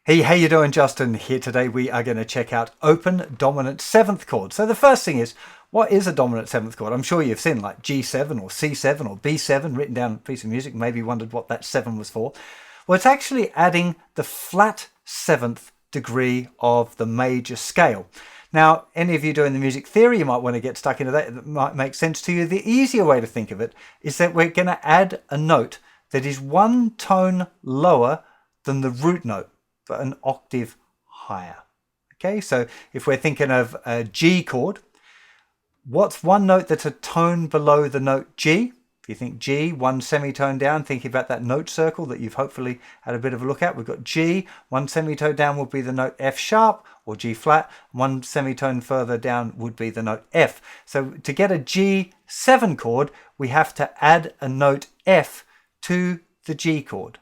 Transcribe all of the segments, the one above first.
Hey, how you doing? Justin here. Today we are going to check out open dominant 7th chord. So the first thing is, what is a dominant 7th chord? I'm sure you've seen like G7 or C7 or B7 written down on a piece of music, maybe wondered what that 7 was for. Well, it's actually adding the flat 7th degree of the major scale. Now, any of you doing the music theory, you might want to get stuck into that. It might make sense to you. The easier way to think of it is that we're going to add a note that is one tone lower than the root note, but an octave higher. Okay, so if we're thinking of a G chord, what's one note that's a tone below the note G? If you think G, one semitone down, thinking about that note circle that you've hopefully had a bit of a look at, we've got G, one semitone down would be the note F sharp or G flat, one semitone further down would be the note F. So to get a G7 chord, we have to add a note F to the G chord.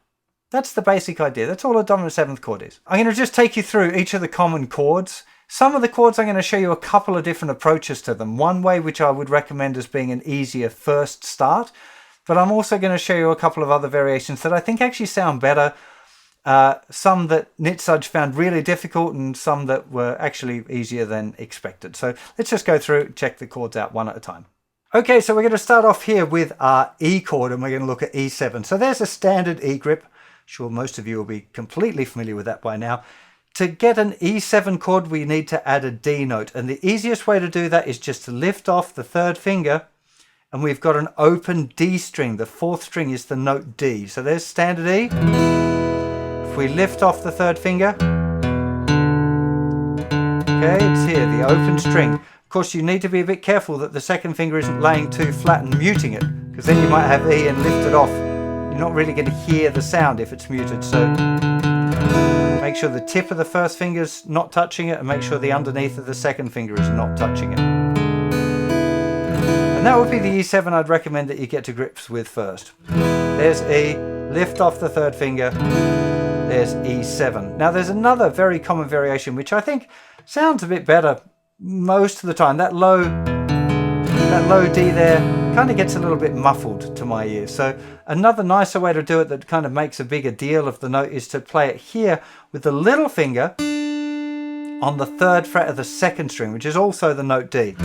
That's the basic idea. That's all a dominant 7th chord is. I'm going to just take you through each of the common chords. Some of the chords I'm going to show you a couple of different approaches to them. One way which I would recommend as being an easier first start, but I'm also going to show you a couple of other variations that I think actually sound better. Some that Nitsudge found really difficult and some that were actually easier than expected. So let's just go through, check the chords out one at a time. Okay, so we're going to start off here with our E chord and we're going to look at E7. So there's a standard E grip. Sure, most of you will be completely familiar with that by now. To get an E7 chord, we need to add a D note. And the easiest way to do that is just to lift off the third finger and we've got an open D string. The fourth string is the note D. So there's standard E. If we lift off the third finger, okay, it's here, the open string. Of course, you need to be a bit careful that the second finger isn't laying too flat and muting it, because then you might have E and lift it off. You're not really going to hear the sound if it's muted, so make sure the tip of the first finger's not touching it and make sure the underneath of the second finger is not touching it. And that would be the E7 I'd recommend that you get to grips with first. There's E, lift off the third finger, there's E7. Now there's another very common variation which I think sounds a bit better most of the time. That low D there kind of gets a little bit muffled to my ears. So another nicer way to do it that kind of makes a bigger deal of the note is to play it here with the little finger on the third fret of the second string, which is also the note D.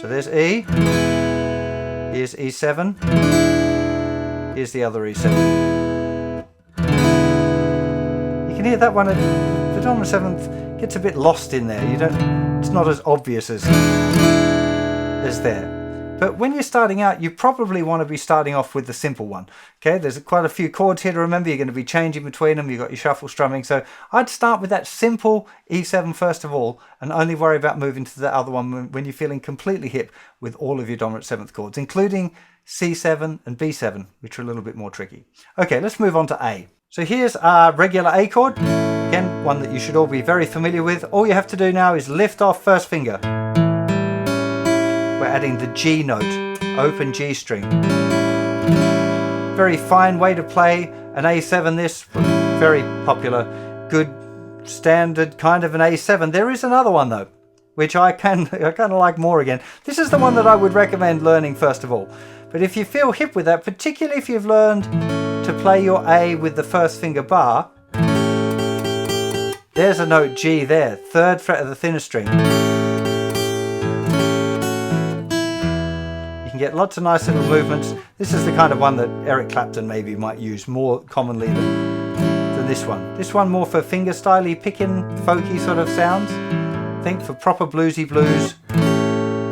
So there's E, here's E7, here's the other E7. You can hear that one, the dominant 7th gets a bit lost in there. It's not as obvious as there. But when you're starting out, you probably want to be starting off with the simple one. Okay, there's quite a few chords here to remember. You're going to be changing between them. You've got your shuffle strumming. So I'd start with that simple E7 first of all, and only worry about moving to the other one when you're feeling completely hip with all of your dominant 7th chords, including C7 and B7, which are a little bit more tricky. Okay, let's move on to A. So here's our regular A chord. Again, one that you should all be very familiar with. All you have to do now is lift off first finger. We're adding the G note, open G string. Very fine way to play an A7. This very popular, good standard kind of an A7. There is another one though, which I kind of like more again. This is the one that I would recommend learning first of all. But if you feel hip with that, particularly if you've learned to play your A with the first finger bar, there's a note G there, third fret of the thinner string. You can get lots of nice little movements. This is the kind of one that Eric Clapton maybe might use more commonly than this one. This one more for fingerstyle-y, picking, folky sort of sounds. I think for proper bluesy blues,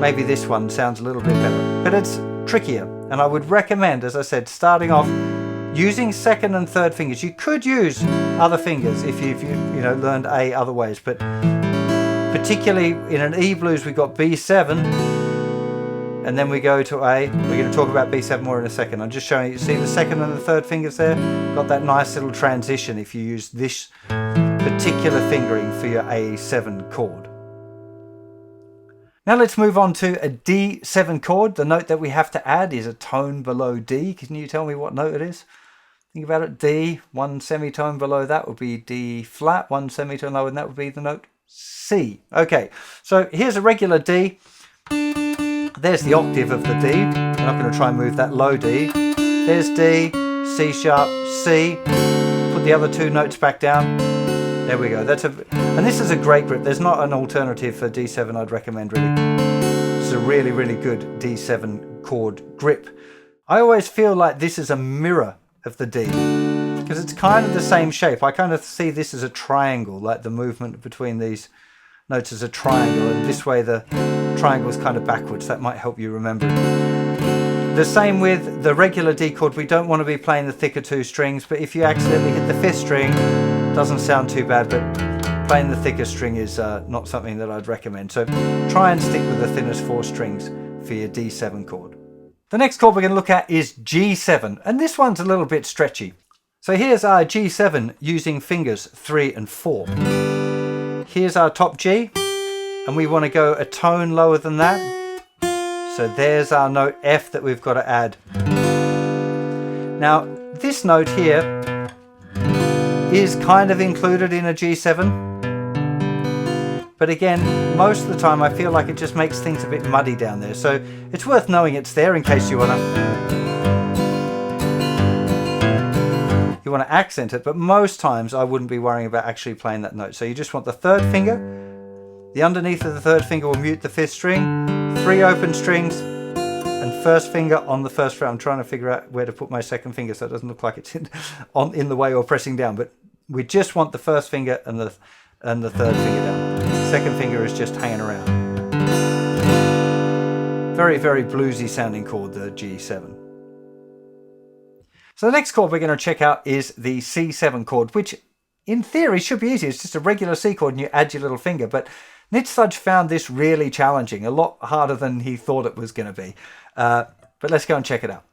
maybe this one sounds a little bit better. But it's trickier, and I would recommend, as I said, starting off using second and third fingers. You could use other fingers if you've learned A other ways, but particularly in an E blues we've got B7 and then we go to A. We're going to talk about B7 more in a second. I'm just showing you, see the second and the third fingers there? Got that nice little transition if you use this particular fingering for your A7 chord. Now let's move on to a D7 chord. The note that we have to add is a tone below D. Can you tell me what note it is? Think about it. D, one semitone below that would be D flat, one semitone lower than that would be the note C. Okay, so here's a regular D. There's the octave of the D. I'm not going to try and move that low D. There's D, C sharp, C, put the other two notes back down. There we go. And this is a great grip. There's not an alternative for D7 I'd recommend really. It's a really, really good D7 chord grip. I always feel like this is a mirror of the D because it's kind of the same shape. I kind of see this as a triangle, like the movement between these notes as a triangle, and this way the triangle is kind of backwards. That might help you remember it. The same with the regular D chord. We don't want to be playing the thicker two strings, but if you accidentally hit the fifth string, doesn't sound too bad, but playing the thicker string is not something that I'd recommend. So try and stick with the thinnest four strings for your D7 chord. The next chord we're going to look at is G7, and this one's a little bit stretchy. So here's our G7 using fingers 3 and 4. Here's our top G, and we want to go a tone lower than that. So there's our note F that we've got to add. Now this note here is kind of included in a G7. But again, most of the time I feel like it just makes things a bit muddy down there. So it's worth knowing it's there in case you want to accent it. But most times I wouldn't be worrying about actually playing that note. So you just want the third finger. The underneath of the third finger will mute the fifth string. 3 open strings. And first finger on the first fret. I'm trying to figure out where to put my second finger so it doesn't look like it's in the way or pressing down. But we just want the first finger and the third finger down. Second finger is just hanging around. Very, very bluesy sounding chord, the G7. So the next chord we're going to check out is the C7 chord, which in theory should be easy. It's just a regular C chord and you add your little finger. But Nitzaj found this really challenging, a lot harder than he thought it was going to be. But let's go and check it out.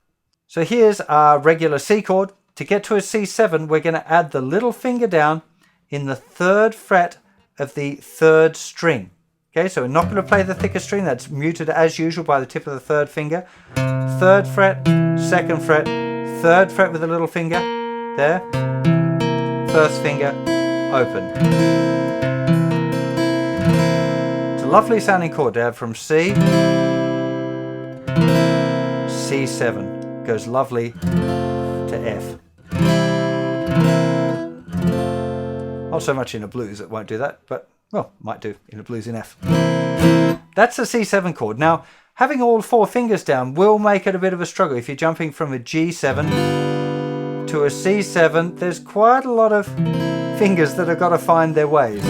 So here's our regular C chord. To get to a C7, we're going to add the little finger down in the 3rd fret of the 3rd string. Okay, so we're not going to play the thicker string. That's muted as usual by the tip of the 3rd finger. 3rd fret, 2nd fret, 3rd fret with a little finger. There. 1st finger, open. It's a lovely sounding chord to have from C. C7 goes lovely to F. Not so much in a blues, it won't do that, but, well, might do in a blues in F. That's a C7 chord. Now, having all 4 fingers down will make it a bit of a struggle. If you're jumping from a G7 to a C7, there's quite a lot of fingers that have got to find their ways.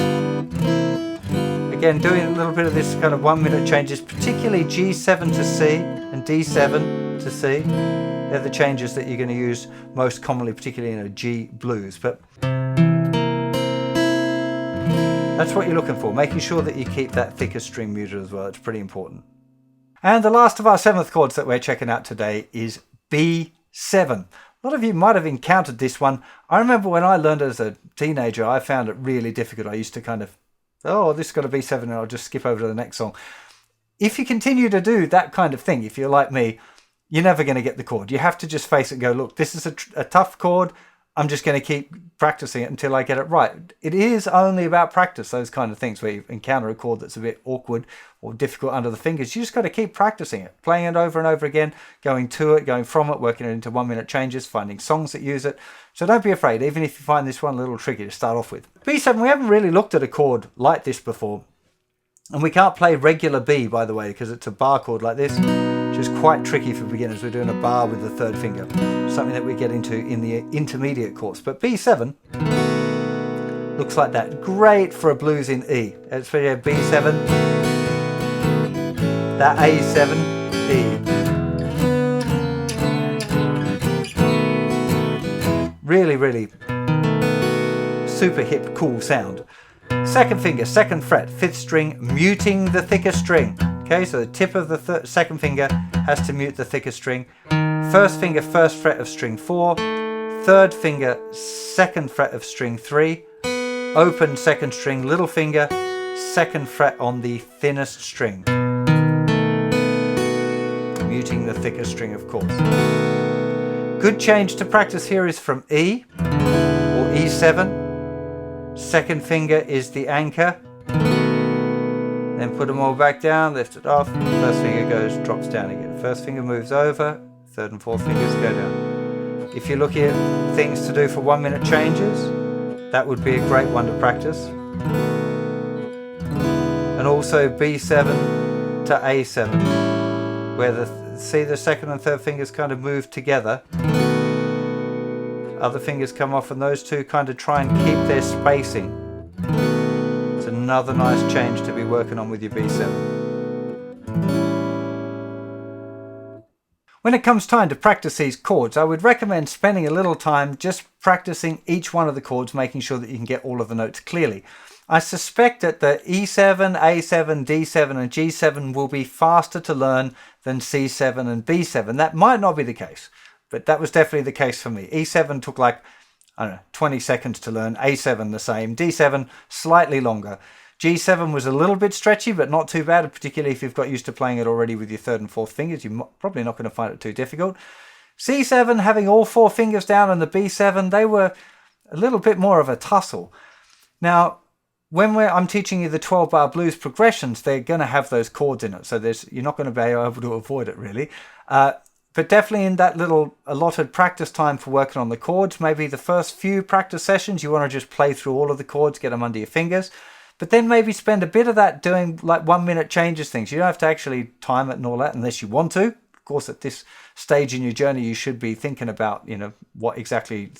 Again, doing a little bit of this kind of 1-minute changes, particularly G7 to C and D7 to C. They're the changes that you're going to use most commonly, particularly in a G blues. But that's what you're looking for, making sure that you keep that thicker string muted as well. It's pretty important. And the last of our 7th chords that we're checking out today is B7. A lot of you might have encountered this one. I remember when I learned as a teenager, I found it really difficult. I used to kind of, oh, this has got a B7 and I'll just skip over to the next song. If you continue to do that kind of thing, if you're like me, you're never going to get the chord. You have to just face it and go, look, this is a tough chord. I'm just going to keep practicing it until I get it right. It is only about practice, those kind of things where you encounter a chord that's a bit awkward or difficult under the fingers. You just got to keep practicing it, playing it over and over again, going to it, going from it, working it into 1-minute changes, finding songs that use it. So don't be afraid, even if you find this one a little tricky to start off with. B7, we haven't really looked at a chord like this before. And we can't play regular B, by the way, because it's a bar chord like this, which is quite tricky for beginners. We're doing a bar with the 3rd finger, something that we get into in the intermediate course. But B7 looks like that. Great for a blues in E. Especially B7, that A7, E. Really, really super hip, cool sound. 2nd finger, 2nd fret, 5th string, muting the thicker string. Okay, so the tip of the 2nd finger has to mute the thicker string. 1st finger, 1st fret of string 4. 3rd finger, 2nd fret of string 3. Open 2nd string, little finger, 2nd fret on the thinnest string. Muting the thicker string, of course. Good change to practice here is from E or E7. 2nd finger is the anchor. Then put them all back down, lift it off. 1st finger drops down again. 1st finger moves over. 3rd and 4th fingers go down. If you're looking at things to do for 1 minute changes, that would be a great one to practice. And also B7 to A7, where the second and third fingers kind of move together. Other fingers come off, and those two kind of try and keep their spacing. It's another nice change to be working on with your B7. When it comes time to practice these chords, I would recommend spending a little time just practicing each one of the chords, making sure that you can get all of the notes clearly. I suspect that the E7, A7, D7 and G7 will be faster to learn than C7 and B7. That might not be the case, but that was definitely the case for me. E7 took like, I don't know, 20 seconds to learn, A7 the same, D7 slightly longer. G7 was a little bit stretchy, but not too bad, particularly if you've got used to playing it already with your third and fourth fingers. You're probably not going to find it too difficult. C7, having all four fingers down, and the B7, they were a little bit more of a tussle. Now, when I'm teaching you the 12-bar blues progressions, they're going to have those chords in it, so you're not going to be able to avoid it, really. But definitely in that little allotted practice time for working on the chords, maybe the first few practice sessions, you want to just play through all of the chords, get them under your fingers. But then maybe spend a bit of that doing like 1 minute changes things. You don't have to actually time it and all that unless you want to. Of course, at this stage in your journey, you should be thinking about, what exactly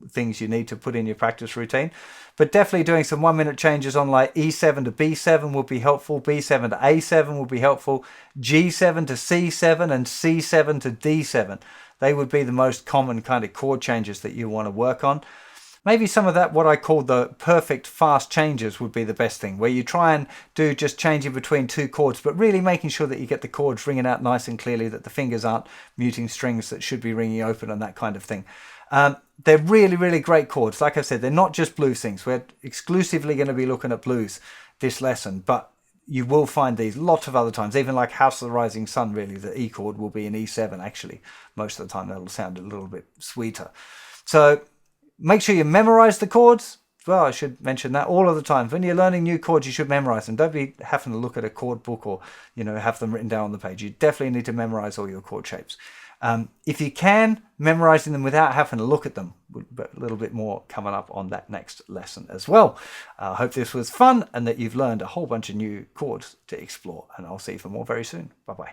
things you need to put in your practice routine. But definitely doing some 1 minute changes on like E7 to B7 would be helpful. B7 to A7 would be helpful. G7 to C7 and C7 to D7. They would be the most common kind of chord changes that you want to work on. Maybe some of that, what I call the perfect fast changes, would be the best thing, where you try and do just changing between two chords, but really making sure that you get the chords ringing out nice and clearly, that the fingers aren't muting strings that should be ringing open and that kind of thing. They're really, really great chords. Like I said, they're not just blues things. We're exclusively going to be looking at blues this lesson, but you will find these lots of other times, even like House of the Rising Sun, really, the E chord will be an E7 actually. Most of the time that'll sound a little bit sweeter. So make sure you memorize the chords. Well, I should mention that all of the time. When you're learning new chords, you should memorize them. Don't be having to look at a chord book or, have them written down on the page. You definitely need to memorize all your chord shapes. If you can, memorizing them without having to look at them, but a little bit more coming up on that next lesson as well. I hope this was fun and that you've learned a whole bunch of new chords to explore. And I'll see you for more very soon. Bye-bye.